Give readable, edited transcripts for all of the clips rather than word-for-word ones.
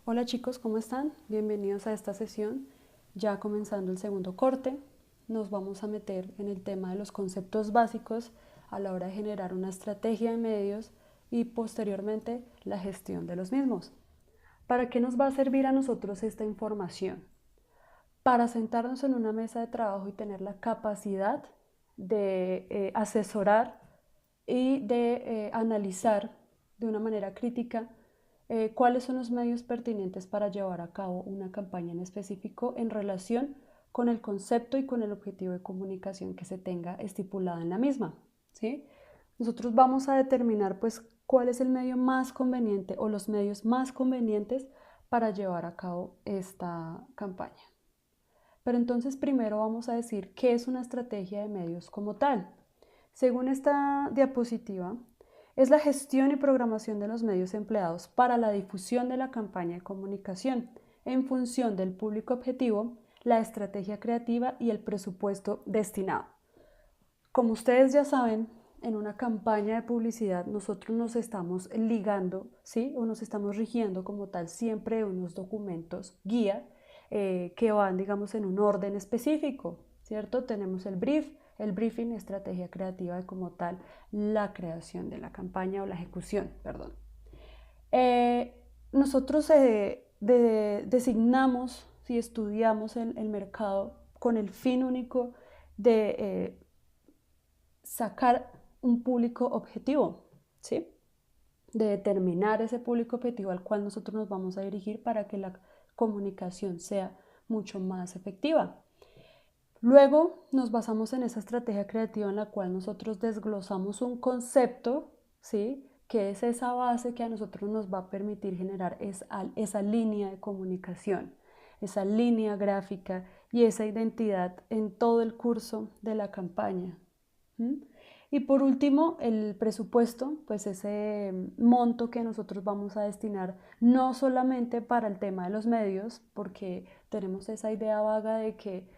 Hola chicos, ¿cómo están? Bienvenidos a esta sesión. Ya comenzando el segundo corte, nos vamos a meter en el tema de los conceptos básicos a la hora de generar una estrategia de medios y posteriormente la gestión de los mismos. ¿Para qué nos va a servir a nosotros esta información? Para sentarnos en una mesa de trabajo y tener la capacidad de asesorar y de analizar de una manera crítica cuáles son los medios pertinentes para llevar a cabo una campaña en específico en relación con el concepto y con el objetivo de comunicación que se tenga estipulado en la misma, ¿sí? Nosotros vamos a determinar pues cuál es el medio más conveniente o los medios más convenientes para llevar a cabo esta campaña. Pero entonces primero vamos a decir qué es una estrategia de medios como tal. Según esta diapositiva, es la gestión y programación de los medios empleados para la difusión de la campaña de comunicación en función del público objetivo, la estrategia creativa y el presupuesto destinado. Como ustedes ya saben, en una campaña de publicidad nosotros nos estamos ligando, ¿sí? O nos estamos rigiendo como tal siempre de unos documentos guía que van, digamos, en un orden específico, ¿cierto? Tenemos el briefing, estrategia creativa de como tal la creación de la campaña o la ejecución, perdón. Nosotros designamos, si estudiamos el mercado con el fin único de sacar un público objetivo, ¿sí? De determinar ese público objetivo al cual nosotros nos vamos a dirigir para que la comunicación sea mucho más efectiva. Luego nos basamos en esa estrategia creativa en la cual nosotros desglosamos un concepto, ¿sí? Que es esa base que a nosotros nos va a permitir generar esa línea de comunicación, esa línea gráfica y esa identidad en todo el curso de la campaña. ¿Mm? Y por último, el presupuesto, pues ese monto que nosotros vamos a destinar no solamente para el tema de los medios, porque tenemos esa idea vaga de que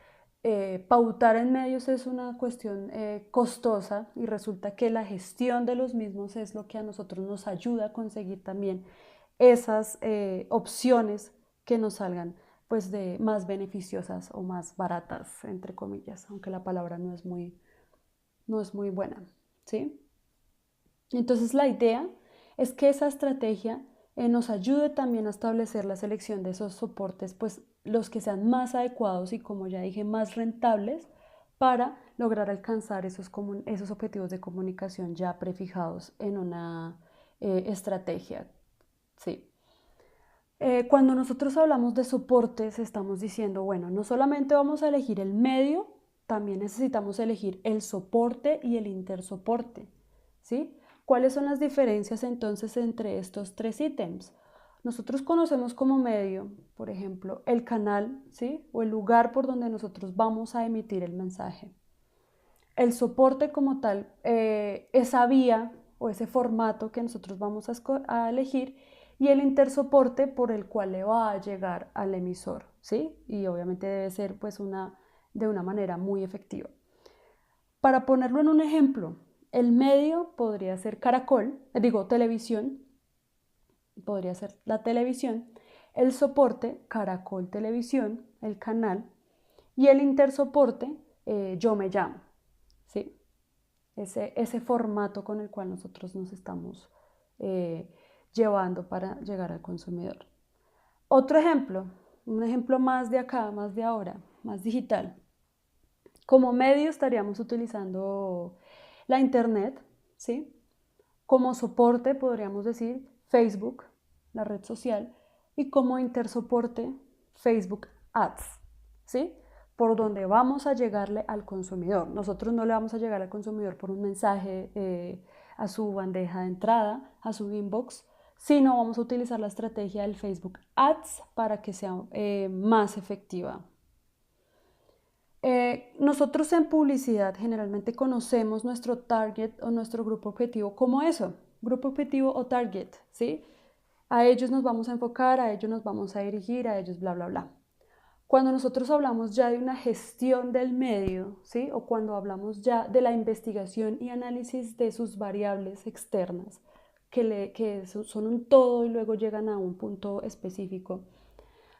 pautar en medios es una cuestión costosa y resulta que la gestión de los mismos es lo que a nosotros nos ayuda a conseguir también esas opciones que nos salgan pues de más beneficiosas o más baratas, entre comillas, aunque la palabra no es muy buena, ¿sí? Entonces la idea es que esa estrategia nos ayude también a establecer la selección de esos soportes, pues los que sean más adecuados y como ya dije, más rentables para lograr alcanzar esos objetivos de comunicación ya prefijados en una estrategia, ¿sí? Cuando nosotros hablamos de soportes, estamos diciendo, bueno, no solamente vamos a elegir el medio, también necesitamos elegir el soporte y el intersoporte, ¿sí? ¿Cuáles son las diferencias entonces entre estos tres ítems? Nosotros conocemos como medio, por ejemplo, el canal, ¿sí? O el lugar por donde nosotros vamos a emitir el mensaje. El soporte como tal, esa vía o ese formato que nosotros vamos a elegir, y el intersoporte por el cual le va a llegar al emisor, ¿sí? Y obviamente debe ser pues de una manera muy efectiva. Para ponerlo en un ejemplo, el medio podría ser Caracol, digo televisión, podría ser la televisión, el soporte Caracol Televisión, el canal, y el intersoporte Yo Me Llamo, ¿sí? Ese formato con el cual nosotros nos estamos eh, llevando para llegar al consumidor. Otro ejemplo, un ejemplo más de acá, más de ahora, más digital. Como medio estaríamos utilizando la internet, ¿sí? Como soporte podríamos decir Facebook, la red social, y como intersoporte Facebook Ads, ¿sí? Por donde vamos a llegarle al consumidor. Nosotros no le vamos a llegar al consumidor por un mensaje a su bandeja de entrada, a su inbox, sino vamos a utilizar la estrategia del Facebook Ads para que sea más efectiva. Nosotros en publicidad generalmente conocemos nuestro target o nuestro grupo objetivo como eso, grupo objetivo o target, ¿sí? A ellos nos vamos a enfocar, a ellos nos vamos a dirigir, a ellos bla, bla, bla. Cuando nosotros hablamos ya de una gestión del medio, ¿sí? O cuando hablamos ya de la investigación y análisis de sus variables externas, son un todo y luego llegan a un punto específico.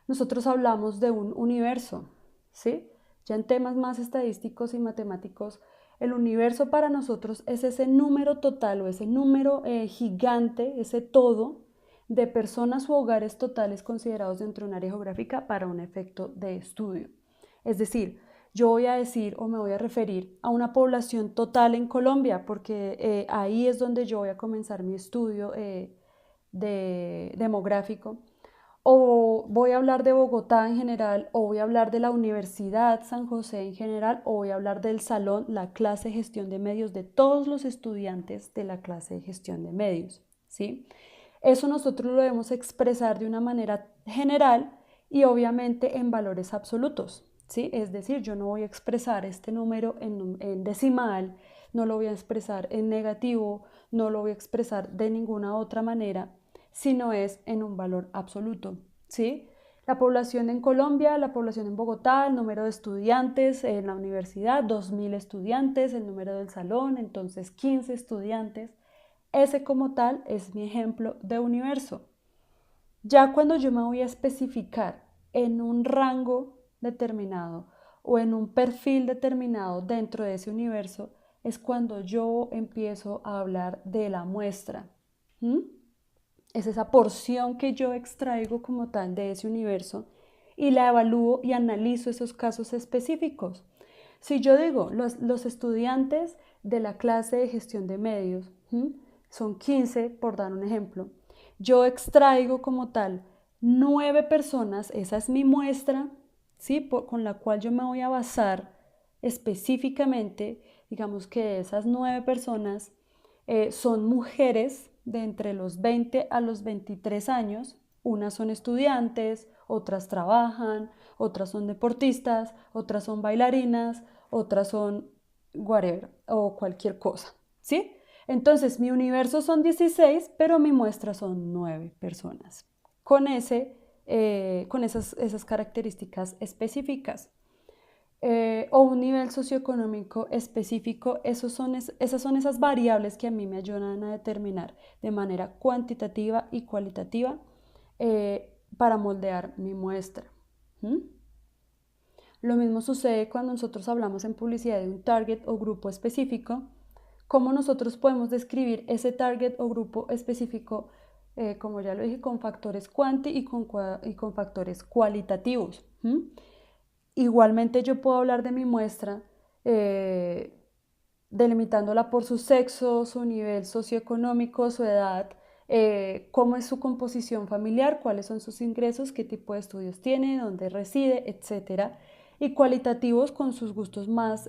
Nosotros hablamos de un universo, ¿sí? Ya en temas más estadísticos y matemáticos, el universo para nosotros es ese número total o ese número gigante, ese todo de personas u hogares totales considerados dentro de un área geográfica para un efecto de estudio. Es decir, yo voy a decir o me voy a referir a una población total en Colombia, porque ahí es donde yo voy a comenzar mi estudio demográfico. O voy a hablar de Bogotá en general, o voy a hablar de la Universidad San José en general, o voy a hablar del salón, la clase de gestión de medios, de todos los estudiantes de la clase de gestión de medios, ¿sí? Eso nosotros lo debemos expresar de una manera general y obviamente en valores absolutos, ¿sí? Es decir, yo no voy a expresar este número en decimal, no lo voy a expresar en negativo, no lo voy a expresar de ninguna otra manera, sino es en un valor absoluto, ¿sí? La población en Colombia, la población en Bogotá, el número de estudiantes en la universidad, 2000 estudiantes, el número del salón, entonces 15 estudiantes. Ese como tal es mi ejemplo de universo. Ya cuando yo me voy a especificar en un rango determinado o en un perfil determinado dentro de ese universo, es cuando yo empiezo a hablar de la muestra. ¿Mm? Es esa porción que yo extraigo como tal de ese universo y la evalúo y analizo esos casos específicos. Si yo digo, los estudiantes de la clase de gestión de medios, son 15, por dar un ejemplo, yo extraigo como tal 9 personas, esa es mi muestra, ¿sí? Con la cual yo me voy a basar específicamente, digamos que esas 9 personas son mujeres de entre los 20 a los 23 años, unas son estudiantes, otras trabajan, otras son deportistas, otras son bailarinas, otras son whatever o cualquier cosa, ¿sí? Entonces mi universo son 16, pero mi muestra son 9 personas con esas características específicas. O un nivel socioeconómico específico, esas son esas variables que a mí me ayudan a determinar de manera cuantitativa y cualitativa para moldear mi muestra. ¿Mm? Lo mismo sucede cuando nosotros hablamos en publicidad de un target o grupo específico, cómo nosotros podemos describir ese target o grupo específico, como ya lo dije, con factores cuanti y con factores cualitativos. Igualmente yo puedo hablar de mi muestra delimitándola por su sexo, su nivel socioeconómico, su edad, cómo es su composición familiar, cuáles son sus ingresos, qué tipo de estudios tiene, dónde reside, etcétera. Y cualitativos con sus gustos más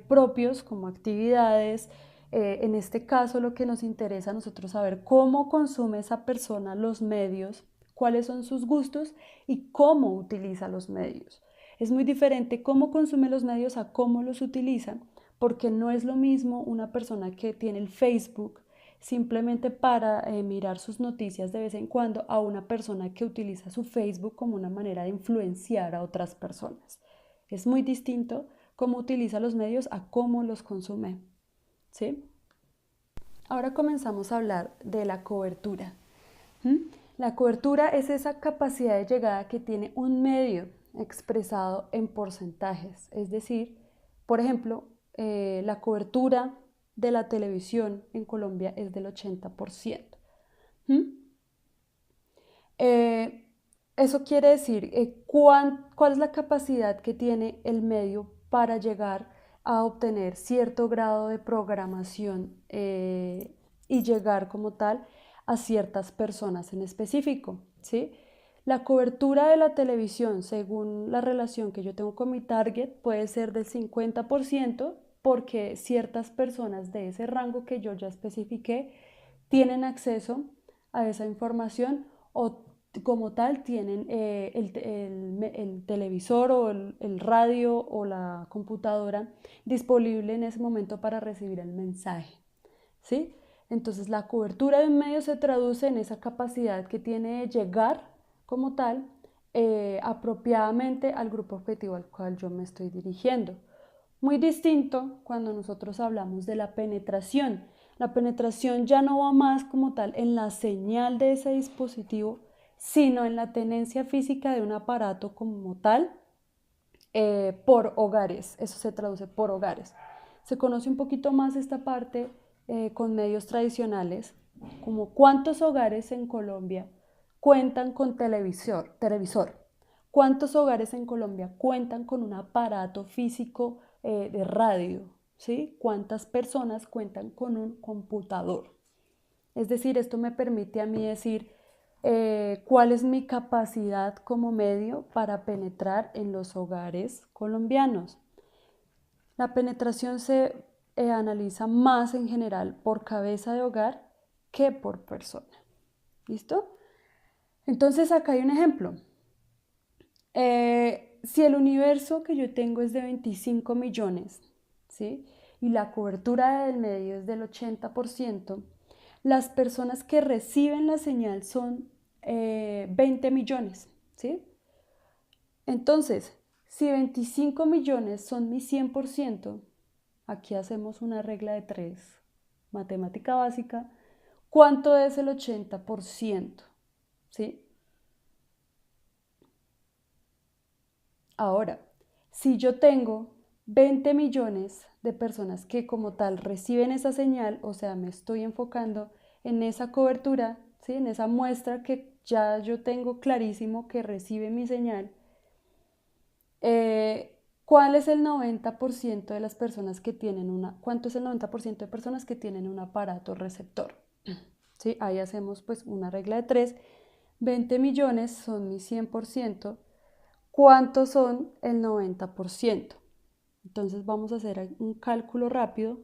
propios, como actividades. En este caso, lo que nos interesa a nosotros saber cómo consume esa persona los medios, cuáles son sus gustos y cómo utiliza los medios. Es muy diferente cómo consume los medios a cómo los utiliza, porque no es lo mismo una persona que tiene el Facebook simplemente para mirar sus noticias de vez en cuando a una persona que utiliza su Facebook como una manera de influenciar a otras personas. Es muy distinto cómo utiliza los medios a cómo los consume, ¿sí? Ahora comenzamos a hablar de la cobertura. La cobertura es esa capacidad de llegada que tiene un medio expresado en porcentajes, es decir, por ejemplo, la cobertura de la televisión en Colombia es del 80%. Eso quiere decir cuál es la capacidad que tiene el medio para llegar a obtener cierto grado de programación y llegar como tal a ciertas personas en específico, ¿sí? La cobertura de la televisión, según la relación que yo tengo con mi target, puede ser del 50% porque ciertas personas de ese rango que yo ya especifiqué tienen acceso a esa información o como tal tienen el televisor o el radio o la computadora disponible en ese momento para recibir el mensaje, ¿sí? Entonces la cobertura de un medio se traduce en esa capacidad que tiene de llegar como tal apropiadamente al grupo objetivo al cual yo me estoy dirigiendo. Muy distinto cuando nosotros hablamos de la penetración. La penetración ya no va más como tal en la señal de ese dispositivo, sino en la tenencia física de un aparato como tal por hogares. Eso se traduce por hogares. Se conoce un poquito más esta parte con medios tradicionales, como cuántos hogares en Colombia cuentan con televisor, cuántos hogares en Colombia cuentan con un aparato físico de radio, ¿sí? Cuántas personas cuentan con un computador. Es decir, esto me permite a mí decir cuál es mi capacidad como medio para penetrar en los hogares colombianos. La penetración se analiza más en general por cabeza de hogar que por persona. ¿Listo? Entonces acá hay un ejemplo. Si el universo que yo tengo es de 25 millones, ¿sí? Y la cobertura del medio es del 80%, las personas que reciben la señal son 20 millones, ¿sí? Entonces, si 25 millones son mi 100%, aquí hacemos una regla de 3, matemática básica, ¿cuánto es el 80%? ¿Sí? Ahora, si yo tengo 20 millones de personas que como tal reciben esa señal, o sea, me estoy enfocando en esa cobertura, ¿sí? En esa muestra que ya yo tengo clarísimo que recibe mi señal, ¿cuál es el 90% de las personas que tienen cuánto es el 90% de personas que tienen un aparato receptor? ¿Sí? Ahí hacemos pues una regla de 3. 20 millones son mi 100%. ¿Cuántos son el 90%? Entonces vamos a hacer un cálculo rápido.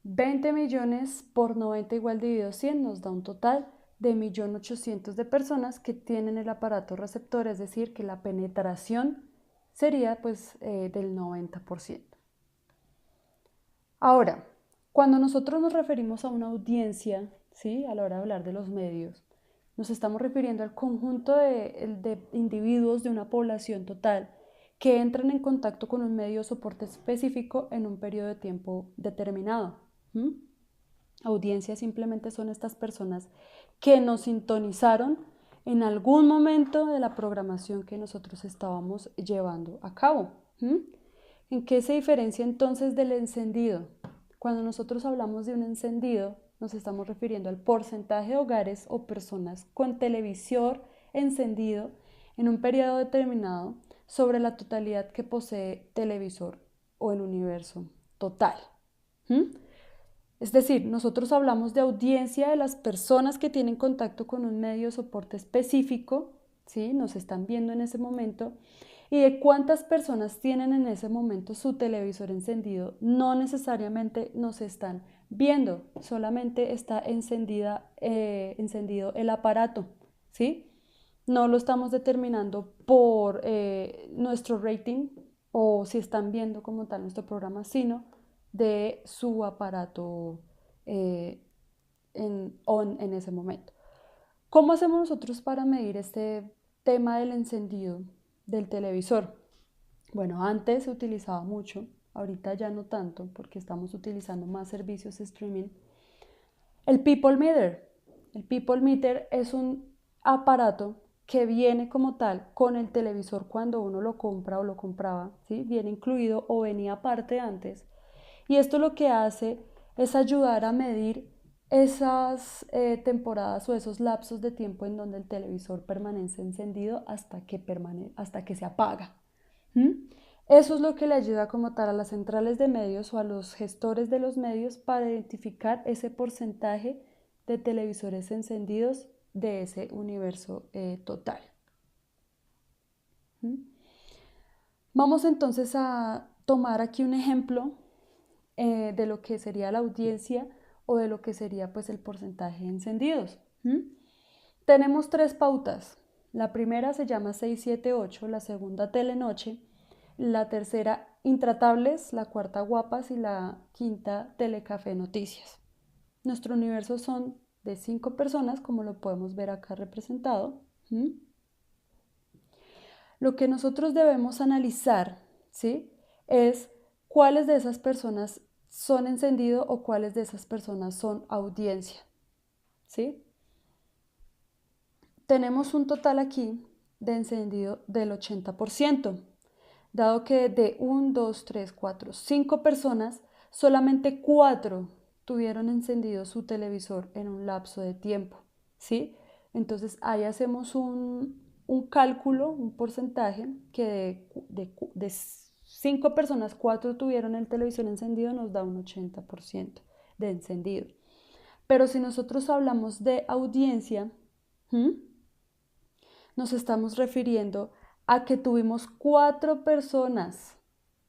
20 millones por 90 igual dividido 100 nos da un total de 1.800.000 de personas que tienen el aparato receptor, es decir, que la penetración sería pues del 90%. Ahora, cuando nosotros nos referimos a una audiencia, ¿sí? A la hora de hablar de los medios, nos estamos refiriendo al conjunto de individuos de una población total que entran en contacto con un medio de soporte específico en un periodo de tiempo determinado. Audiencias simplemente son estas personas que nos sintonizaron en algún momento de la programación que nosotros estábamos llevando a cabo. ¿En qué se diferencia entonces del encendido? Cuando nosotros hablamos de un encendido, nos estamos refiriendo al porcentaje de hogares o personas con televisor encendido en un periodo determinado sobre la totalidad que posee televisor o el universo total. Es decir, nosotros hablamos de audiencia de las personas que tienen contacto con un medio de soporte específico, ¿sí? Nos están viendo en ese momento, y de cuántas personas tienen en ese momento su televisor encendido. No necesariamente nos están viendo, solamente está encendido el aparato, ¿sí? No lo estamos determinando por nuestro rating o si están viendo como tal nuestro programa, sino de su aparato en ese momento. ¿Cómo hacemos nosotros para medir este tema del encendido del televisor? Bueno, antes se utilizaba mucho, ahorita ya no tanto porque estamos utilizando más servicios de streaming. El People Meter. El People Meter es un aparato que viene como tal con el televisor cuando uno lo compra o lo compraba, ¿sí? Viene incluido o venía aparte antes. Y esto lo que hace es ayudar a medir esas temporadas o esos lapsos de tiempo en donde el televisor permanece encendido hasta que se apaga. Eso es lo que le ayuda como tal a las centrales de medios o a los gestores de los medios para identificar ese porcentaje de televisores encendidos de ese universo total. Vamos entonces a tomar aquí un ejemplo de lo que sería la audiencia o de lo que sería pues el porcentaje de encendidos. Tenemos 3 pautas. La primera se llama 678, la segunda Telenoche, la tercera Intratables, la cuarta Guapas y la quinta Telecafé Noticias. Nuestro universo son de 5 personas, como lo podemos ver acá representado. Lo que nosotros debemos analizar, ¿sí? Es cuáles de esas personas son encendido o cuáles de esas personas son audiencia, ¿sí? Tenemos un total aquí de encendido del 80%, dado que de 1, 2, 3, 4, 5 personas, solamente 4 tuvieron encendido su televisor en un lapso de tiempo, ¿sí? Entonces ahí hacemos un cálculo, un porcentaje que de 5 personas, 4 tuvieron el televisor encendido, nos da un 80% de encendido. Pero si nosotros hablamos de audiencia, nos estamos refiriendo a que tuvimos 4 personas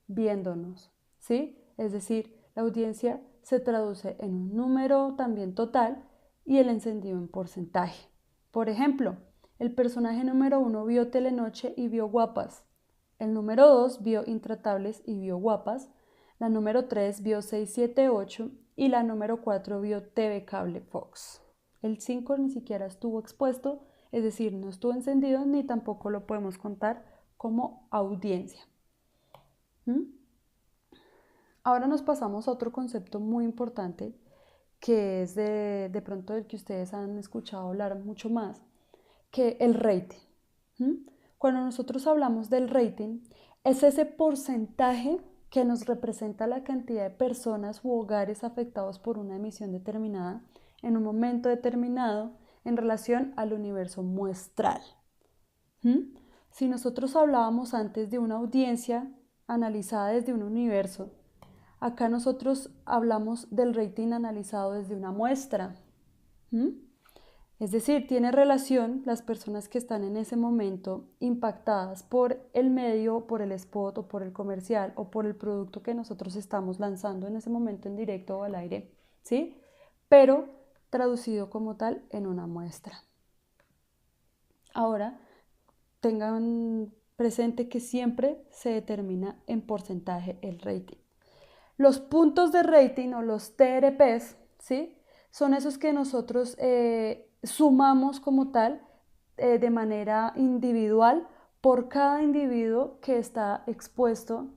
viéndonos, ¿sí? Es decir, la audiencia se traduce en un número también total y el encendido en porcentaje. Por ejemplo, el personaje número 1 vio Telenoche y vio Guapas. El número 2 vio Intratables y vio Guapas. La número 3 vio 678 y la número 4 vio TV Cable Fox. El 5 ni siquiera estuvo expuesto, es decir, no estuvo encendido ni tampoco lo podemos contar como audiencia. Ahora nos pasamos a otro concepto muy importante que es de pronto del que ustedes han escuchado hablar mucho más, que el rating. Cuando nosotros hablamos del rating, es ese porcentaje que nos representa la cantidad de personas u hogares afectados por una emisión determinada en un momento determinado en relación al universo muestral. Si nosotros hablábamos antes de una audiencia analizada desde un universo, acá nosotros hablamos del rating analizado desde una muestra. Es decir, tiene relación las personas que están en ese momento impactadas por el medio, por el spot o por el comercial o por el producto que nosotros estamos lanzando en ese momento en directo o al aire, ¿sí? Pero traducido como tal en una muestra. Ahora, tengan presente que siempre se determina en porcentaje el rating. Los puntos de rating o los TRPs, ¿sí? Son esos que nosotros sumamos como tal de manera individual por cada individuo que está expuesto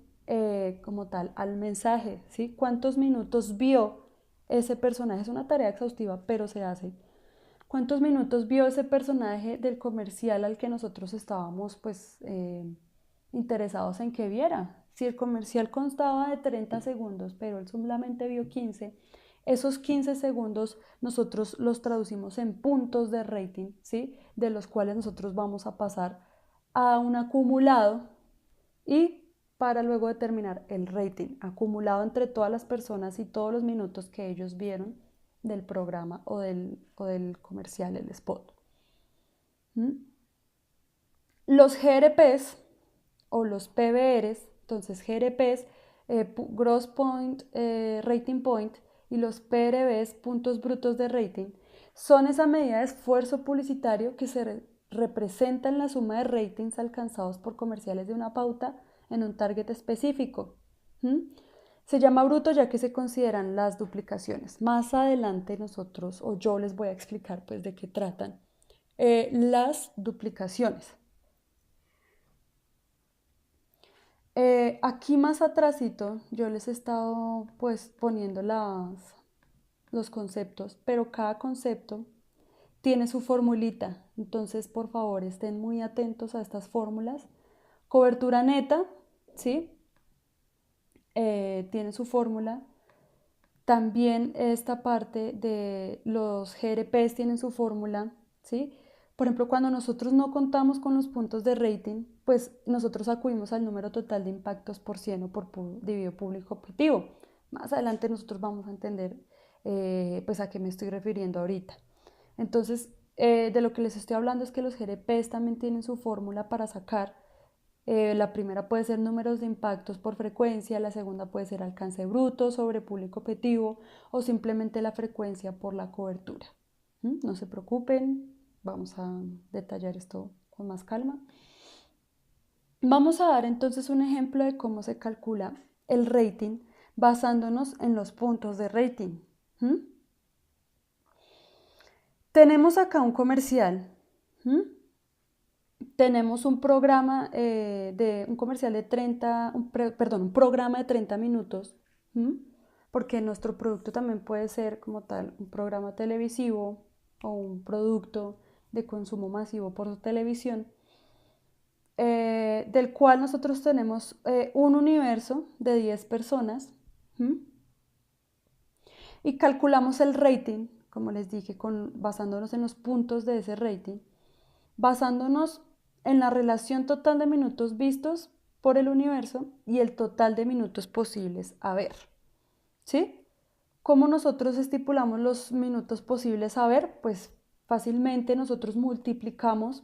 como tal al mensaje, ¿sí? ¿Cuántos minutos vio ese personaje? Es una tarea exhaustiva, pero se hace. ¿Cuántos minutos vio ese personaje del comercial al que nosotros estábamos pues interesados en que viera? Si el comercial constaba de 30 segundos, pero él solamente vio 15, esos 15 segundos nosotros los traducimos en puntos de rating, ¿sí? De los cuales nosotros vamos a pasar a un acumulado y para luego determinar el rating acumulado entre todas las personas y todos los minutos que ellos vieron del programa o del comercial, el spot. Los GRPs o los PBRs, entonces GRPs, Gross Point, Rating Point, y los PRBs, puntos brutos de rating, son esa medida de esfuerzo publicitario que se representa en la suma de ratings alcanzados por comerciales de una pauta en un target específico. Se llama bruto ya que se consideran las duplicaciones. Más adelante nosotros, o yo les voy a explicar pues de qué tratan las duplicaciones. Aquí más atrásito yo les he estado pues poniendo los conceptos, pero cada concepto tiene su formulita, entonces por favor estén muy atentos a estas fórmulas. Cobertura neta, ¿sí? Tiene su fórmula. También esta parte de los GRPs tienen su fórmula, ¿sí? Por ejemplo, cuando nosotros no contamos con los puntos de rating, pues nosotros acudimos al número total de impactos por 100 o por dividido público objetivo. Más adelante nosotros vamos a entender pues a qué me estoy refiriendo ahorita. Entonces, de lo que les estoy hablando es que los GRPs también tienen su fórmula para sacar. La primera puede ser números de impactos por frecuencia, la segunda puede ser alcance bruto sobre público objetivo o simplemente la frecuencia por la cobertura. No se preocupen, vamos a detallar esto con más calma. Vamos a dar entonces un ejemplo de cómo se calcula el rating basándonos en los puntos de rating. Tenemos acá un comercial. Tenemos un programa un programa de 30 minutos, porque nuestro producto también puede ser como tal un programa televisivo o un producto de consumo masivo por televisión, del cual nosotros tenemos un universo de 10 personas. ¿Mm? Y calculamos el rating, como les dije, basándonos en los puntos de ese rating, basándonos en la relación total de minutos vistos por el universo y el total de minutos posibles a ver. ¿Sí? ¿Cómo nosotros estipulamos los minutos posibles a ver? Pues fácilmente nosotros multiplicamos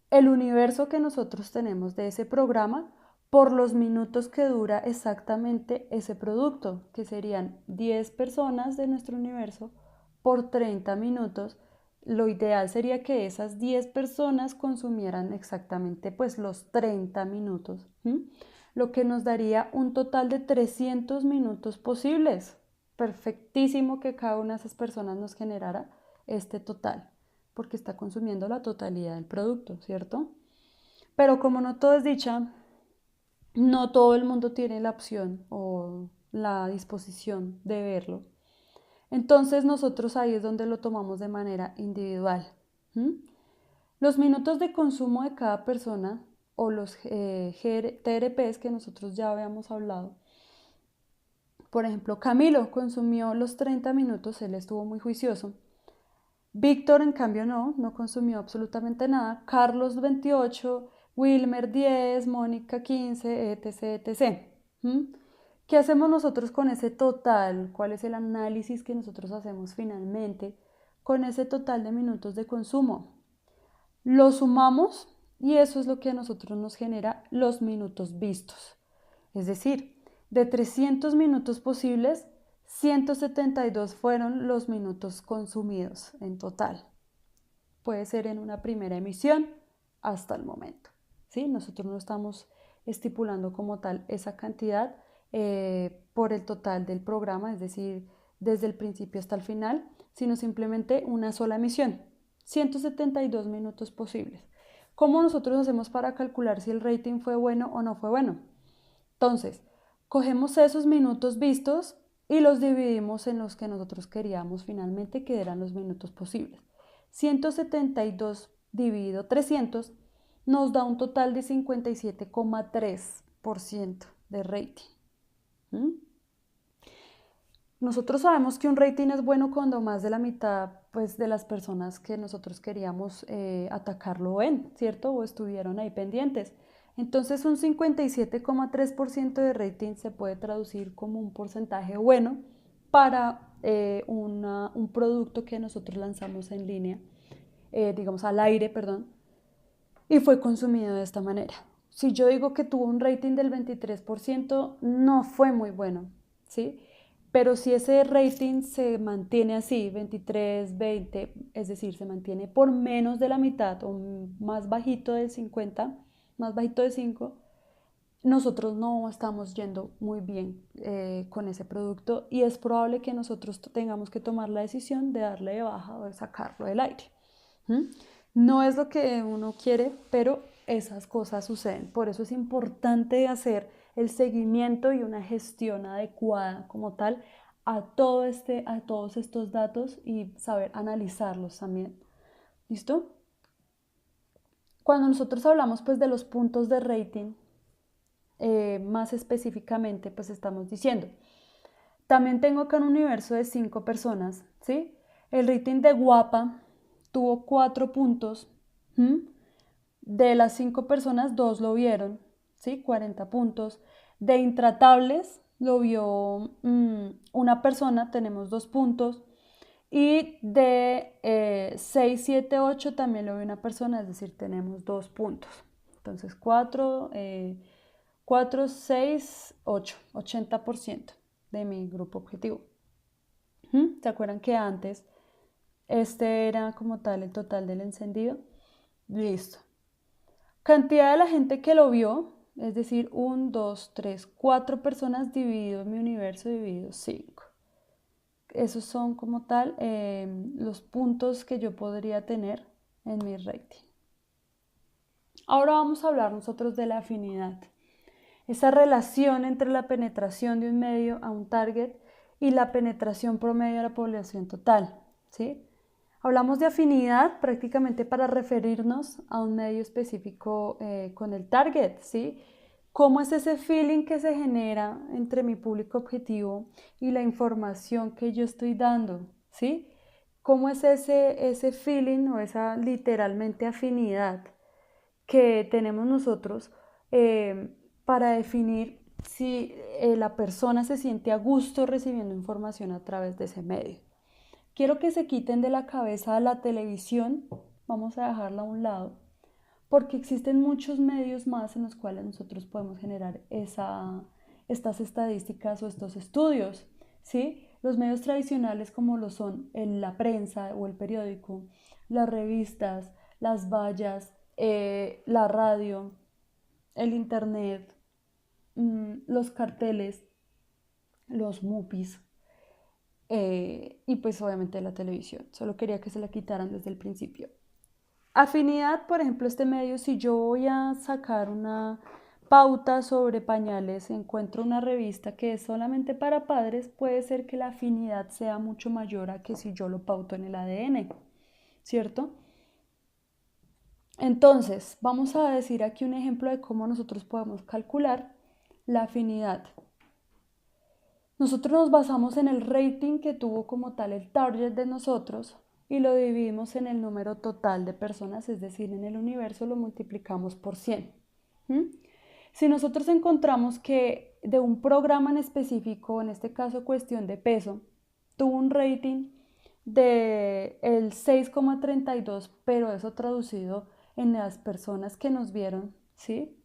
el universo que nosotros tenemos de ese programa por los minutos que dura exactamente ese producto, que serían 10 personas de nuestro universo por 30 minutos. Lo ideal sería que esas 10 personas consumieran exactamente pues los 30 minutos, lo que nos daría un total de 300 minutos posibles. Perfectísimo que cada una de esas personas nos generara este total, porque está consumiendo la totalidad del producto, ¿cierto? Pero como no todo es dicha, no todo el mundo tiene la opción o la disposición de verlo. Entonces nosotros ahí es donde lo tomamos de manera individual. ¿Mm? Los minutos de consumo de cada persona o los TRPs que nosotros ya habíamos hablado. Por ejemplo, Camilo consumió los 30 minutos, él estuvo muy juicioso. Víctor, en cambio, no consumió absolutamente nada. Carlos, 28, Wilmer, 10, Mónica, 15, etc., etc. ¿Qué hacemos nosotros con ese total? ¿Cuál es el análisis que nosotros hacemos finalmente con ese total de minutos de consumo? Lo sumamos y eso es lo que a nosotros nos genera los minutos vistos. Es decir, de 300 minutos posibles, 172 fueron los minutos consumidos en total. Puede ser en una primera emisión hasta el momento. ¿Sí? Nosotros no estamos estipulando como tal esa cantidad por el total del programa, es decir, desde el principio hasta el final, sino simplemente una sola emisión, 172 minutos posibles. ¿Cómo nosotros hacemos para calcular si el rating fue bueno o no fue bueno? Entonces, cogemos esos minutos vistos y los dividimos en los que nosotros queríamos finalmente que eran los minutos posibles. 172 dividido 300 nos da un total de 57,3% de rating. Nosotros sabemos que un rating es bueno cuando más de la mitad pues, de las personas que nosotros queríamos atacar lo ven, ¿cierto? O estuvieron ahí pendientes. Entonces un 57,3% de rating se puede traducir como un porcentaje bueno para un producto que nosotros lanzamos en línea, digamos al aire, perdón, y fue consumido de esta manera. Si yo digo que tuvo un rating del 23%, no fue muy bueno, ¿sí? Pero si ese rating se mantiene así, 23, 20, es decir, se mantiene por menos de la mitad o más bajito del 50, más bajito de 5, nosotros no estamos yendo muy bien con ese producto y es probable que nosotros tengamos que tomar la decisión de darle de baja o de sacarlo del aire. No es lo que uno quiere, pero esas cosas suceden. Por eso es importante hacer el seguimiento y una gestión adecuada como tal a todos estos datos y saber analizarlos también. ¿Listo? Cuando nosotros hablamos pues de los puntos de rating, más específicamente pues estamos diciendo, también tengo acá un universo de 5 personas, ¿sí? El rating de Guapa tuvo 4 puntos. De las 5 personas, 2 lo vieron, ¿sí? 40 puntos. De Intratables lo vio una persona, tenemos 2 puntos. Y de 6, 7, 8 también lo vio una persona, es decir, tenemos 2 puntos. Entonces 4, 6, 8, 80% de mi grupo objetivo. ¿Se acuerdan que antes este era como tal el total del encendido? Listo. Cantidad de la gente que lo vio, es decir, 1, 2, 3, 4 personas dividido en mi universo dividido 5. Esos son como tal los puntos que yo podría tener en mi rating. Ahora vamos a hablar nosotros de la afinidad. Esa relación entre la penetración de un medio a un target y la penetración promedio de la población total, ¿sí? Hablamos de afinidad prácticamente para referirnos a un medio específico con el target, ¿sí? ¿Cómo es ese feeling que se genera entre mi público objetivo y la información que yo estoy dando, ¿sí? ¿Cómo es ese feeling o esa literalmente afinidad que tenemos nosotros para definir si la persona se siente a gusto recibiendo información a través de ese medio? Quiero que se quiten de la cabeza la televisión, vamos a dejarla a un lado, porque existen muchos medios más en los cuales nosotros podemos generar estas estadísticas o estos estudios, ¿sí? Los medios tradicionales como lo son la prensa o el periódico, las revistas, las vallas, la radio, el internet, los carteles, los MUPIs, y pues obviamente la televisión. Solo quería que se la quitaran desde el principio. Afinidad, por ejemplo, este medio, si yo voy a sacar una pauta sobre pañales, encuentro una revista que es solamente para padres, puede ser que la afinidad sea mucho mayor a que si yo lo pauto en el ADN, ¿cierto? Entonces, vamos a decir aquí un ejemplo de cómo nosotros podemos calcular la afinidad. Nosotros nos basamos en el rating que tuvo como tal el target de nosotros y lo dividimos en el número total de personas, es decir, en el universo lo multiplicamos por 100. Si nosotros encontramos que de un programa en específico, en este caso cuestión de peso, tuvo un rating de el 6,32, pero eso traducido en las personas que nos vieron, ¿sí?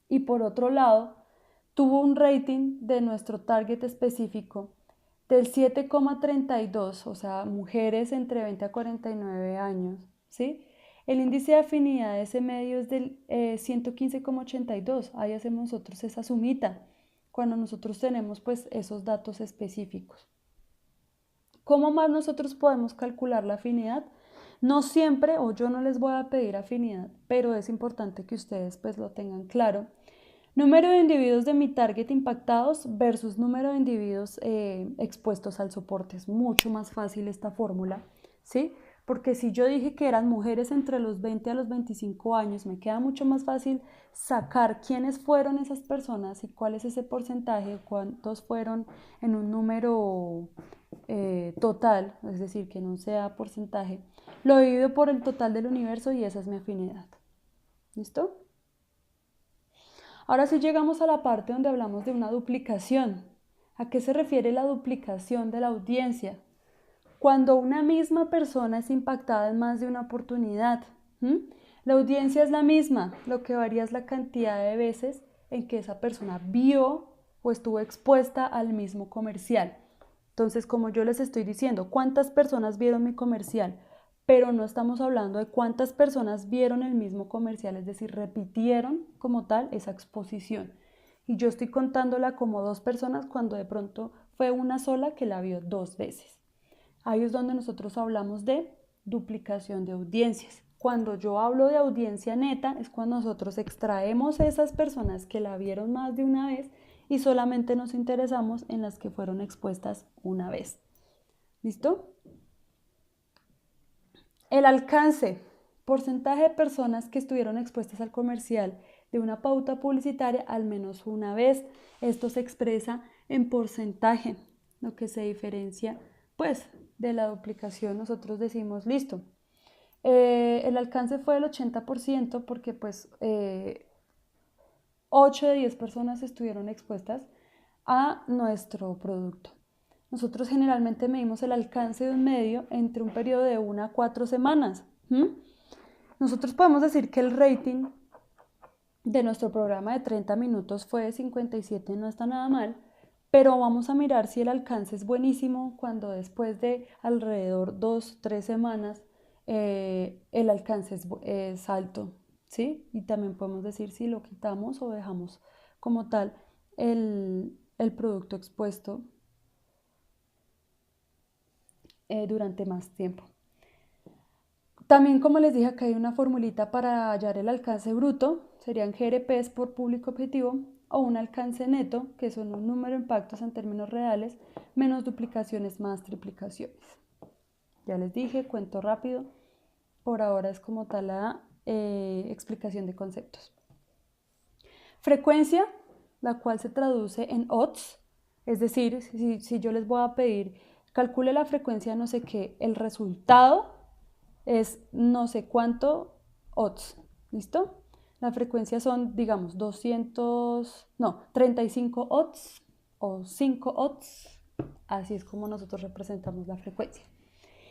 Y por otro lado, tuvo un rating de nuestro target específico del 7,32, o sea, mujeres entre 20 a 49 años, ¿sí? El índice de afinidad de ese medio es del 115,82. Ahí hacemos nosotros esa sumita, cuando nosotros tenemos pues esos datos específicos. ¿Cómo más nosotros podemos calcular la afinidad? No siempre, o yo no les voy a pedir afinidad, pero es importante que ustedes pues lo tengan claro. Número de individuos de mi target impactados versus número de individuos expuestos al soporte. Es mucho más fácil esta fórmula, ¿sí? Porque si yo dije que eran mujeres entre los 20 a los 25 años, me queda mucho más fácil sacar quiénes fueron esas personas y cuál es ese porcentaje, cuántos fueron en un número total, es decir, que no sea porcentaje. Lo divido por el total del universo y esa es mi afinidad. ¿Listo? Ahora sí llegamos a la parte donde hablamos de una duplicación. ¿A qué se refiere la duplicación de la audiencia? Cuando una misma persona es impactada en más de una oportunidad. La audiencia es la misma, lo que varía es la cantidad de veces en que esa persona vio o estuvo expuesta al mismo comercial. Entonces, como yo les estoy diciendo, ¿cuántas personas vieron mi comercial? Pero no estamos hablando de cuántas personas vieron el mismo comercial, es decir, repitieron como tal esa exposición. Y yo estoy contándola como 2 personas cuando de pronto fue una sola que la vio 2 veces. Ahí es donde nosotros hablamos de duplicación de audiencias. Cuando yo hablo de audiencia neta es cuando nosotros extraemos esas personas que la vieron más de una vez y solamente nos interesamos en las que fueron expuestas una vez. ¿Listo? El alcance, porcentaje de personas que estuvieron expuestas al comercial de una pauta publicitaria al menos una vez. Esto se expresa en porcentaje, lo que se diferencia pues de la duplicación. Nosotros decimos, listo, el alcance fue del 80% porque pues 8 de 10 personas estuvieron expuestas a nuestro producto. Nosotros generalmente medimos el alcance de un medio entre un periodo de 1 a 4 semanas. Nosotros podemos decir que el rating de nuestro programa de 30 minutos fue de 57, no está nada mal, pero vamos a mirar si el alcance es buenísimo cuando después de alrededor 2-3 semanas el alcance es alto, ¿sí? Y también podemos decir si lo quitamos o dejamos como tal el producto expuesto durante más tiempo. También, como les dije, acá hay una formulita para hallar el alcance bruto, serían GRPs por público objetivo, o un alcance neto, que son un número de impactos en términos reales, menos duplicaciones más triplicaciones. Ya les dije, cuento rápido. Por ahora es como tal la explicación de conceptos. Frecuencia, la cual se traduce en odds, es decir, si yo les voy a pedir, calcule la frecuencia no sé qué, el resultado es no sé cuánto odds, ¿listo? La frecuencia son, digamos, 35 odds o 5 odds, así es como nosotros representamos la frecuencia.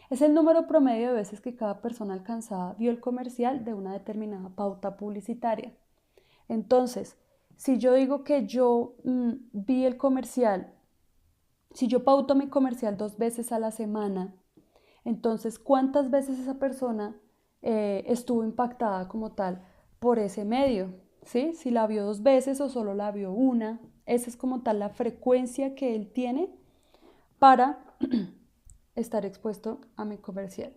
Es el número promedio de veces que cada persona alcanzada vio el comercial de una determinada pauta publicitaria. Entonces, si yo digo que yo vi el comercial, si yo pauto mi comercial 2 veces a la semana, entonces, ¿cuántas veces esa persona estuvo impactada como tal por ese medio? ¿Sí? Si la vio 2 veces o solo la vio una, esa es como tal la frecuencia que él tiene para estar expuesto a mi comercial.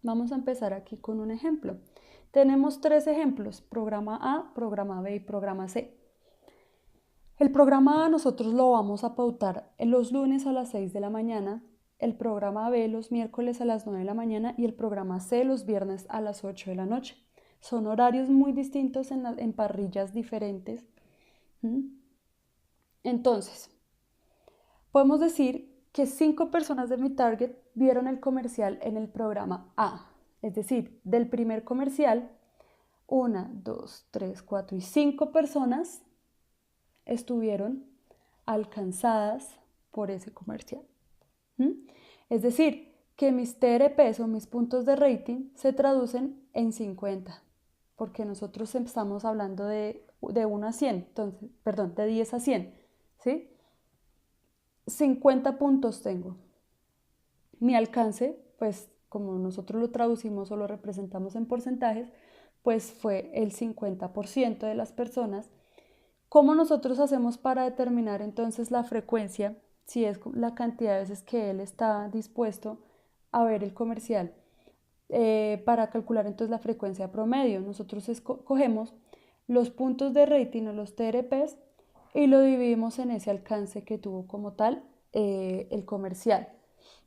Vamos a empezar aquí con un ejemplo. Tenemos 3 ejemplos, programa A, programa B y programa C. El programa A nosotros lo vamos a pautar los lunes a las 6 de la mañana, el programa B los miércoles a las 9 de la mañana y el programa C los viernes a las 8 de la noche. Son horarios muy distintos en parrillas diferentes. Entonces, podemos decir que 5 personas de mi target vieron el comercial en el programa A. Es decir, del primer comercial, 1, 2, 3, 4 y 5 personas estuvieron alcanzadas por ese comercial. Es decir, que mis TRPs o mis puntos de rating se traducen en 50, porque nosotros estamos hablando de 1 a 100, entonces, perdón, de 10 a 100, ¿sí? 50 puntos tengo. Mi alcance, pues como nosotros lo traducimos o lo representamos en porcentajes, pues fue el 50% de las personas. ¿Cómo nosotros hacemos para determinar entonces la frecuencia? Si es la cantidad de veces que él está dispuesto a ver el comercial. Para calcular entonces la frecuencia promedio, nosotros cogemos los puntos de rating o los TRPs y lo dividimos en ese alcance que tuvo como tal el comercial,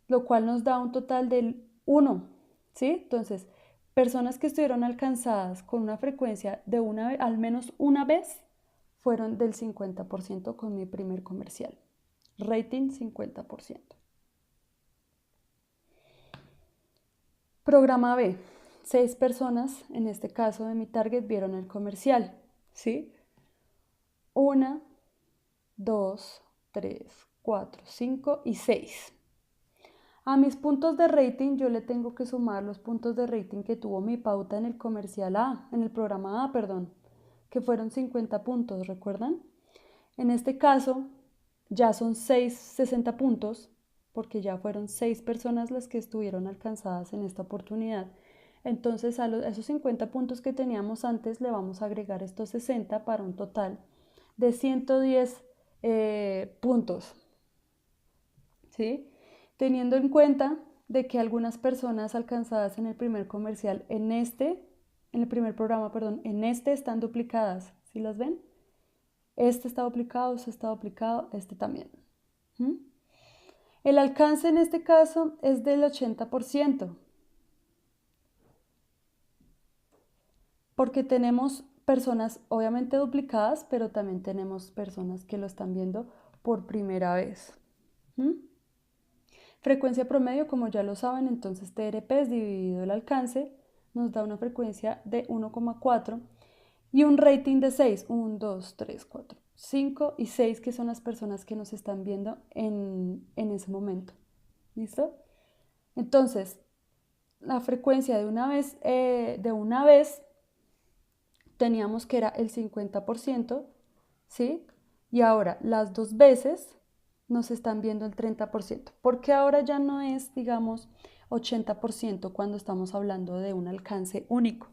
lo cual nos da un total del 1, ¿sí? Entonces, personas que estuvieron alcanzadas con una frecuencia de al menos una vez fueron del 50% con mi primer comercial. Rating 50%. Programa B. 6 personas, en este caso de mi target, vieron el comercial, ¿sí? 1, 2, 3, 4, 5 y 6. A mis puntos de rating yo le tengo que sumar los puntos de rating que tuvo mi pauta en el comercial A, en el programa A, perdón, que fueron 50 puntos, ¿recuerdan? En este caso ya son 60 puntos, porque ya fueron 6 personas las que estuvieron alcanzadas en esta oportunidad. Entonces a esos 50 puntos que teníamos antes le vamos a agregar estos 60 para un total de 110 puntos, ¿sí? Teniendo en cuenta de que algunas personas alcanzadas en el primer comercial, en el primer programa, perdón, en este están duplicadas, ¿sí las ven? Este está duplicado, este está duplicado, este también. El alcance en este caso es del 80%, porque tenemos personas obviamente duplicadas, pero también tenemos personas que lo están viendo por primera vez. Frecuencia promedio, como ya lo saben, entonces TRPs dividido el alcance nos da una frecuencia de 1,4 y un rating de 6, 1, 2, 3, 4, 5 y 6, que son las personas que nos están viendo en ese momento. ¿Listo? Entonces, la frecuencia de una vez teníamos que era el 50%, ¿sí? Y ahora las 2 veces nos están viendo el 30%. Porque ahora ya no es, digamos, 80% cuando estamos hablando de un alcance único.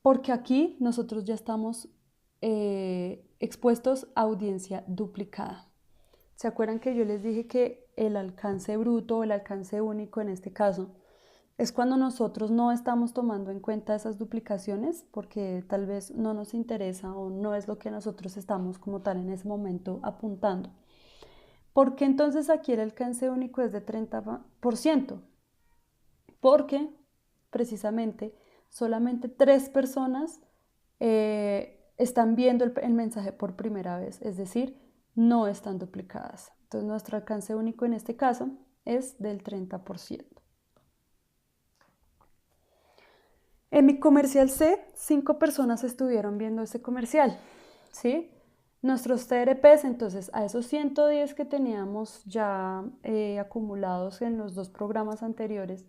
Porque aquí nosotros ya estamos expuestos a audiencia duplicada. ¿Se acuerdan que yo les dije que el alcance bruto o el alcance único en este caso es cuando nosotros no estamos tomando en cuenta esas duplicaciones porque tal vez no nos interesa o no es lo que nosotros estamos como tal en ese momento apuntando. ¿Por qué entonces aquí el alcance único es de 30%? Porque precisamente solamente 3 personas están viendo el mensaje por primera vez, es decir, no están duplicadas. Entonces nuestro alcance único en este caso es del 30%. En mi comercial C, 5 personas estuvieron viendo ese comercial, ¿sí? Nuestros TRPs, entonces, a esos 110 que teníamos ya acumulados en los 2 programas anteriores,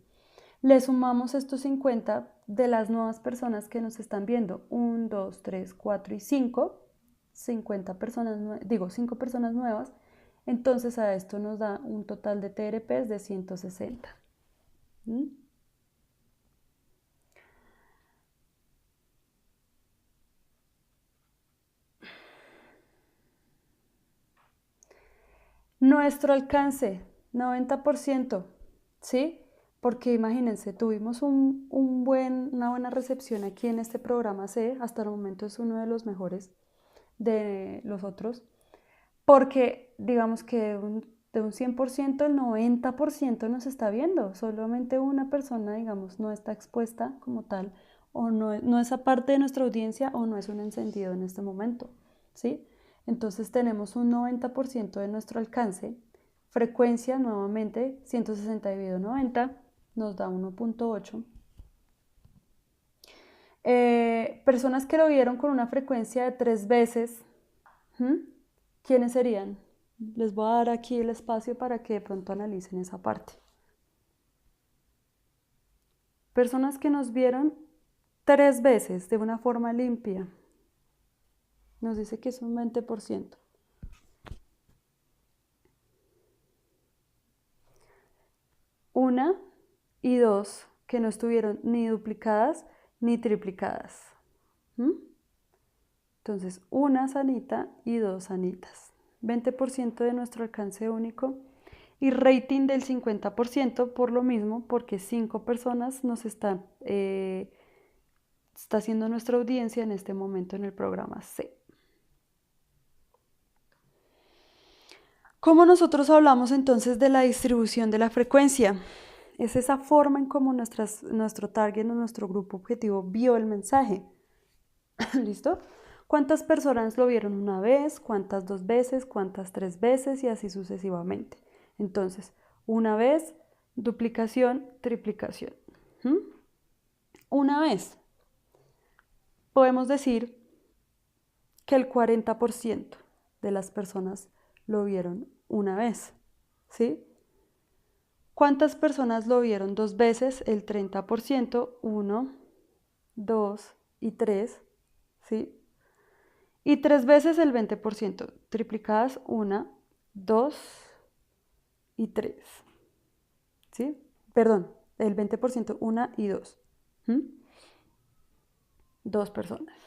le sumamos estos 50 de las nuevas personas que nos están viendo. 1, 2, 3, 4 y 5. 50 personas, 5 personas nuevas. Entonces a esto nos da un total de TRPs de 160. ¿Mm? Nuestro alcance, 90%, ¿sí? Porque imagínense, tuvimos una buena recepción aquí en este programa C, hasta el momento es uno de los mejores de los otros, porque digamos que de un 100%, el 90% nos está viendo, solamente una persona, digamos, no está expuesta como tal, o no es parte de nuestra audiencia o no es un encendido en este momento, ¿sí? Entonces tenemos un 90% de nuestro alcance, frecuencia nuevamente 160 dividido 90 nos da 1.8. Personas que lo vieron con una frecuencia de 3 veces, ¿quiénes serían? Les voy a dar aquí el espacio para que de pronto analicen esa parte. Personas que nos vieron 3 veces de una forma limpia. Nos dice que es un 20%. Una y 2 que no estuvieron ni duplicadas ni triplicadas. Entonces, una sanita y 2 sanitas. 20% de nuestro alcance único y rating del 50% por lo mismo, porque 5 personas nos está haciendo nuestra audiencia en este momento en el programa C. ¿Cómo nosotros hablamos entonces de la distribución de la frecuencia? Es esa forma en cómo nuestro target, nuestro grupo objetivo vio el mensaje. ¿Listo? ¿Cuántas personas lo vieron una vez? ¿Cuántas 2 veces? ¿Cuántas 3 veces? Y así sucesivamente. Entonces, una vez, duplicación, triplicación. Una vez, podemos decir que el 40% de las personas lo vieron una vez, ¿sí? ¿Cuántas personas lo vieron 2 veces? El 30%, 1, 2 y 3, ¿sí? Y 3 veces el 20%, triplicadas 1, 2 y 3, ¿sí? Perdón, el 20%, 1 y 2. 2 personas.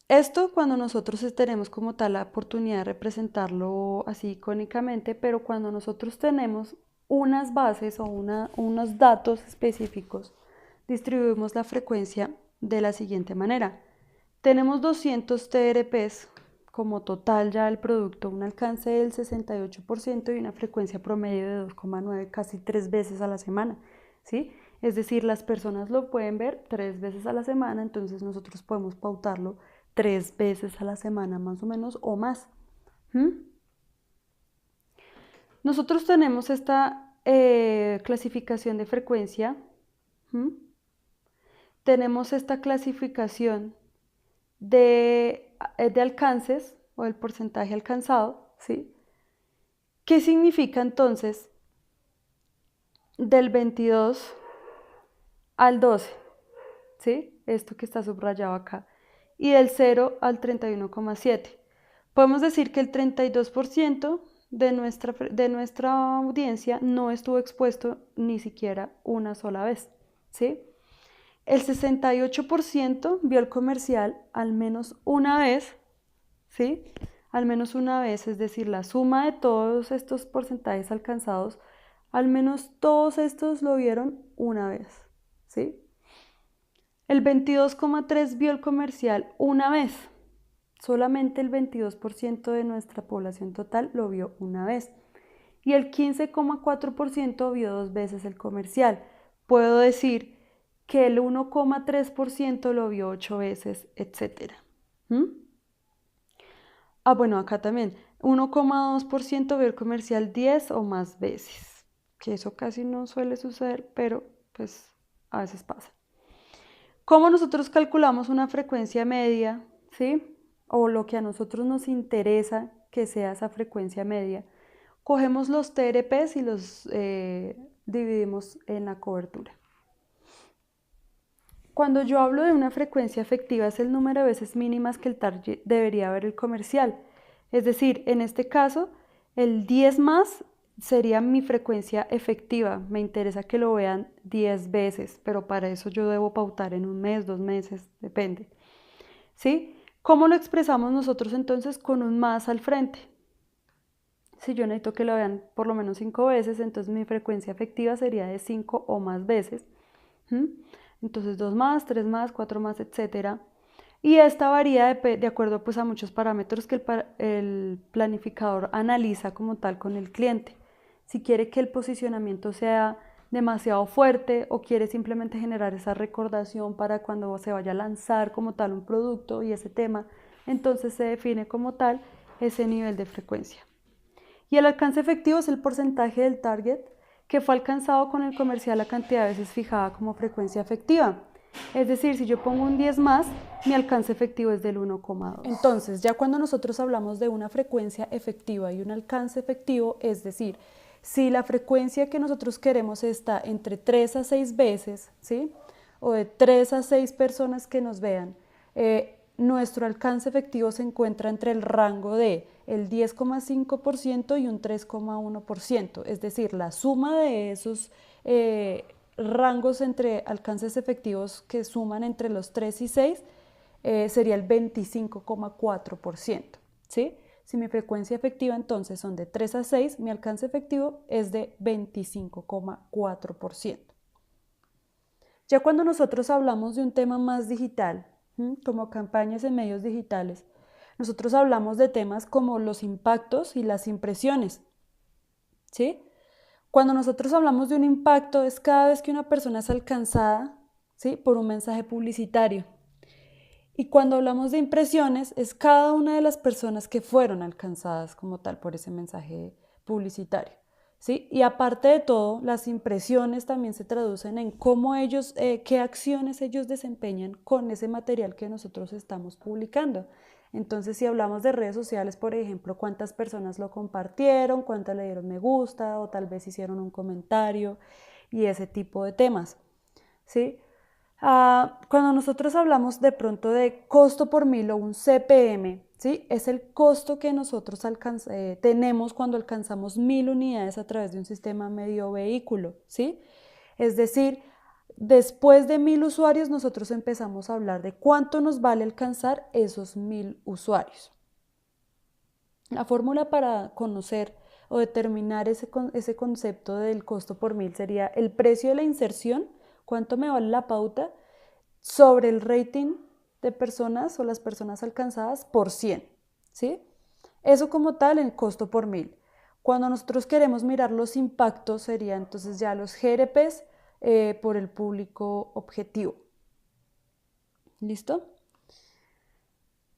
Esto cuando nosotros tenemos como tal la oportunidad de representarlo así icónicamente, pero cuando nosotros tenemos unas bases o unos datos específicos, distribuimos la frecuencia de la siguiente manera. Tenemos 200 TRPs como total ya del producto, un alcance del 68% y una frecuencia promedio de 2,9, casi 3 veces a la semana, ¿sí? Es decir, las personas lo pueden ver 3 veces a la semana, entonces nosotros podemos pautarlo 3 veces a la semana más o menos o más. Nosotros tenemos esta clasificación de frecuencia. Tenemos esta clasificación de alcances o el porcentaje alcanzado, ¿sí? ¿Qué significa entonces del 22 al 12? ¿Sí? Esto que está subrayado acá. Y del 0 al 31,7. Podemos decir que el 32% de nuestra audiencia no estuvo expuesto ni siquiera una sola vez, ¿sí? El 68% vio el comercial al menos una vez, ¿sí? Al menos una vez, es decir, la suma de todos estos porcentajes alcanzados Al menos todos estos lo vieron una vez, ¿sí? El 22,3% vio el comercial una vez. Solamente el 22% de nuestra población total lo vio una vez. Y el 15,4% vio 2 veces el comercial. Puedo decir que el 1,3% lo vio 8 veces, etc. Bueno, acá también. 1,2% vio el comercial 10 o más veces. Que eso casi no suele suceder, pero pues a veces pasa. ¿Cómo nosotros calculamos una frecuencia media? ¿Sí? O lo que a nosotros nos interesa que sea esa frecuencia media. Cogemos los TRPs y los dividimos en la cobertura. Cuando yo hablo de una frecuencia efectiva es el número de veces mínimas que el target debería ver el comercial. Es decir, en este caso, el 10 más sería mi frecuencia efectiva. Me interesa que lo vean 10 veces, pero para eso yo debo pautar en un mes, 2 meses, depende. ¿Sí? ¿Cómo lo expresamos nosotros entonces? Con un más al frente. Si yo necesito que lo vean por lo menos 5 veces, entonces mi frecuencia efectiva sería de 5 o más veces. Entonces 2 más, 3 más, 4 más, etc. Y esta varía de acuerdo pues a muchos parámetros que el planificador analiza como tal con el cliente. Si quiere que el posicionamiento sea demasiado fuerte o quiere simplemente generar esa recordación para cuando se vaya a lanzar como tal un producto y ese tema, entonces se define como tal ese nivel de frecuencia. Y el alcance efectivo es el porcentaje del target que fue alcanzado con el comercial la cantidad de veces fijada como frecuencia efectiva. Es decir, si yo pongo un 10 más, mi alcance efectivo es del 1,2. Entonces, ya cuando nosotros hablamos de una frecuencia efectiva y un alcance efectivo, es decir, si la frecuencia que nosotros queremos está entre 3 a 6 veces, ¿sí? O de 3 a 6 personas que nos vean, nuestro alcance efectivo se encuentra entre el rango de el 10,5% y un 3,1%, es decir, la suma de esos rangos entre alcances efectivos que suman entre los 3 y 6 sería el 25,4%, ¿sí? Si mi frecuencia efectiva entonces son de 3 a 6, mi alcance efectivo es de 25,4%. Ya cuando nosotros hablamos de un tema más digital, como campañas en medios digitales, nosotros hablamos de temas como los impactos y las impresiones, ¿sí? Cuando nosotros hablamos de un impacto es cada vez que una persona es alcanzada, ¿sí? Por un mensaje publicitario. Y cuando hablamos de impresiones es cada una de las personas que fueron alcanzadas como tal por ese mensaje publicitario. ¿Sí? Y aparte de todo, las impresiones también se traducen en cómo ellos, qué acciones ellos desempeñan con ese material que nosotros estamos publicando. Entonces, si hablamos de redes sociales, por ejemplo, cuántas personas lo compartieron, cuántas le dieron me gusta o tal vez hicieron un comentario y ese tipo de temas. ¿Sí? Cuando nosotros hablamos de pronto de costo por mil o un CPM, ¿sí? Es el costo que nosotros tenemos cuando alcanzamos 1000 unidades a través de un sistema medio vehículo, ¿sí? Es decir, después de 1000 usuarios nosotros empezamos a hablar de cuánto nos vale alcanzar esos 1000 usuarios. La fórmula para conocer o determinar ese concepto del costo por mil sería el precio de la inserción, cuánto me vale la pauta, sobre el rating de personas o las personas alcanzadas por 100, ¿sí? Eso como tal en costo por mil. Cuando nosotros queremos mirar los impactos sería entonces ya los GRPs por el público objetivo. ¿Listo?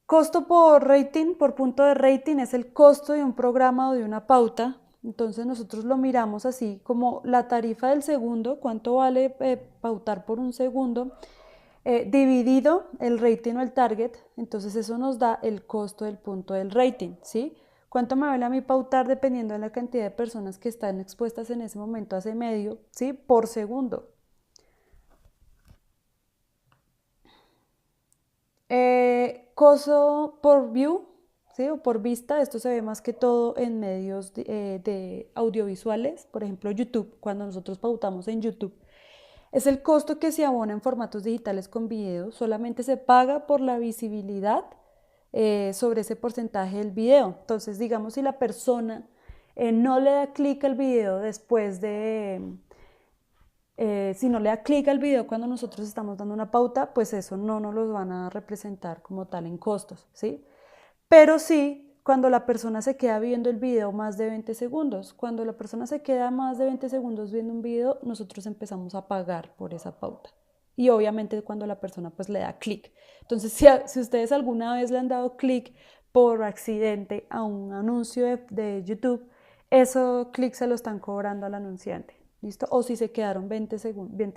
Costo por rating, por punto de rating, es el costo de un programa o de una pauta. Entonces nosotros lo miramos así como la tarifa del segundo, cuánto vale pautar por un segundo, dividido el rating o el target, entonces eso nos da el costo del punto del rating, ¿sí? ¿Cuánto me vale a mí pautar dependiendo de la cantidad de personas que están expuestas en ese momento a ese medio, ¿sí? Por segundo. Costo por view, ¿sí? O por vista, esto se ve más que todo en medios de audiovisuales, por ejemplo YouTube, cuando nosotros pautamos en YouTube. Es el costo que se abona en formatos digitales con video, solamente se paga por la visibilidad sobre ese porcentaje del video. Entonces, digamos, si la persona no le da clic al video después de, si no le da clic al video cuando nosotros estamos dando una pauta, pues eso no nos los van a representar como tal en costos, ¿sí? Pero sí, cuando la persona se queda viendo el video más de 20 segundos, cuando la persona se queda más de 20 segundos viendo un video, nosotros empezamos a pagar por esa pauta. Y obviamente cuando la persona pues le da clic. Entonces, si ustedes alguna vez le han dado clic por accidente a un anuncio de YouTube, esos clics se lo están cobrando al anunciante, ¿listo? O si se quedaron 20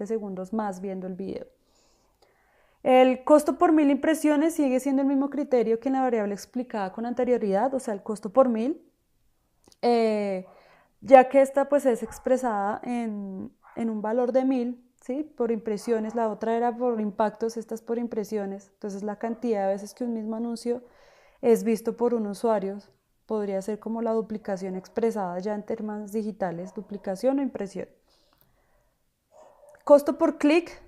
segundos más viendo el video. El costo por 1000 impresiones sigue siendo el mismo criterio que en la variable explicada con anterioridad, o sea, el costo por 1000, ya que esta pues es expresada en un valor de 1000, ¿sí? Por impresiones, la otra era por impactos, esta es por impresiones, entonces la cantidad de veces que un mismo anuncio es visto por un usuario podría ser como la duplicación expresada ya en términos digitales, duplicación o impresión. Costo por clic.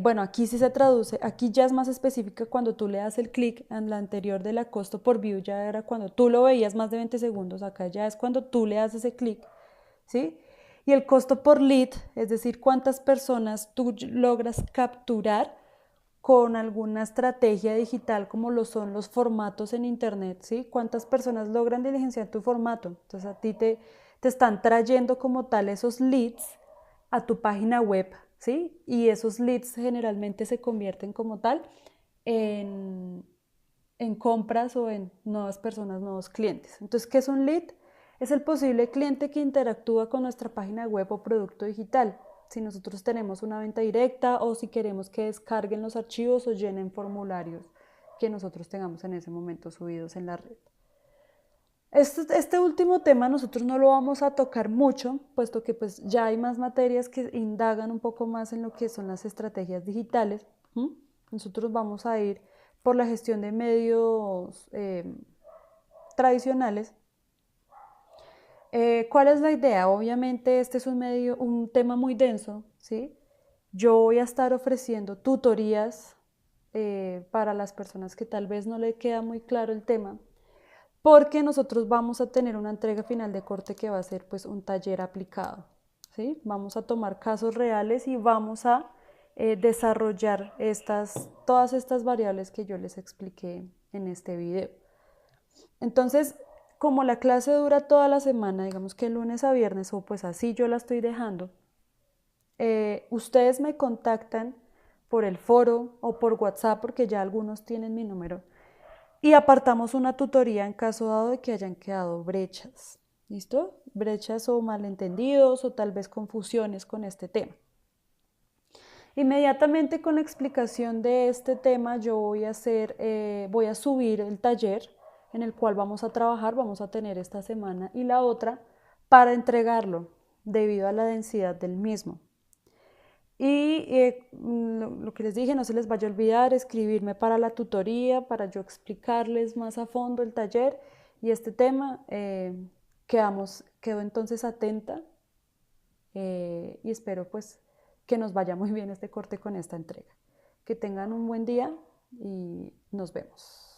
Bueno, aquí sí se traduce, aquí ya es más específica cuando tú le das el clic. En la anterior de la costo por view ya era cuando tú lo veías más de 20 segundos, acá ya es cuando tú le das ese clic, ¿sí? Y el costo por lead, es decir, cuántas personas tú logras capturar con alguna estrategia digital como lo son los formatos en internet, ¿sí? Cuántas personas logran diligenciar tu formato. Entonces a ti te están trayendo como tal esos leads a tu página web, ¿sí? Y esos leads generalmente se convierten como tal en, en compras o en nuevas personas, nuevos clientes. Entonces, ¿qué es un lead? Es el posible cliente que interactúa con nuestra página web o producto digital. Si nosotros tenemos una venta directa o si queremos que descarguen los archivos o llenen formularios que nosotros tengamos en ese momento subidos en la red. Este último tema nosotros no lo vamos a tocar mucho, puesto que pues ya hay más materias que indagan un poco más en lo que son las estrategias digitales. Nosotros vamos a ir por la gestión de medios tradicionales. ¿Cuál es la idea? Obviamente este es un tema muy denso, ¿sí? Yo voy a estar ofreciendo tutorías para las personas que tal vez no le queda muy claro el tema, porque nosotros vamos a tener una entrega final de corte que va a ser pues un taller aplicado, ¿sí? Vamos a tomar casos reales y vamos a desarrollar todas estas variables que yo les expliqué en este video. Entonces, como la clase dura toda la semana, digamos que lunes a viernes, o pues así yo la estoy dejando, ustedes me contactan por el foro o por WhatsApp, porque ya algunos tienen mi número, y apartamos una tutoría en caso dado de que hayan quedado brechas, ¿listo? Brechas o malentendidos o tal vez confusiones con este tema. Inmediatamente con la explicación de este tema yo voy a subir el taller en el cual vamos a trabajar, vamos a tener esta semana y la otra para entregarlo debido a la densidad del mismo. Y lo que les dije, no se les vaya a olvidar escribirme para la tutoría, para yo explicarles más a fondo el taller y este tema. Quedo entonces atenta y espero pues que nos vaya muy bien este corte con esta entrega. Que tengan un buen día y nos vemos.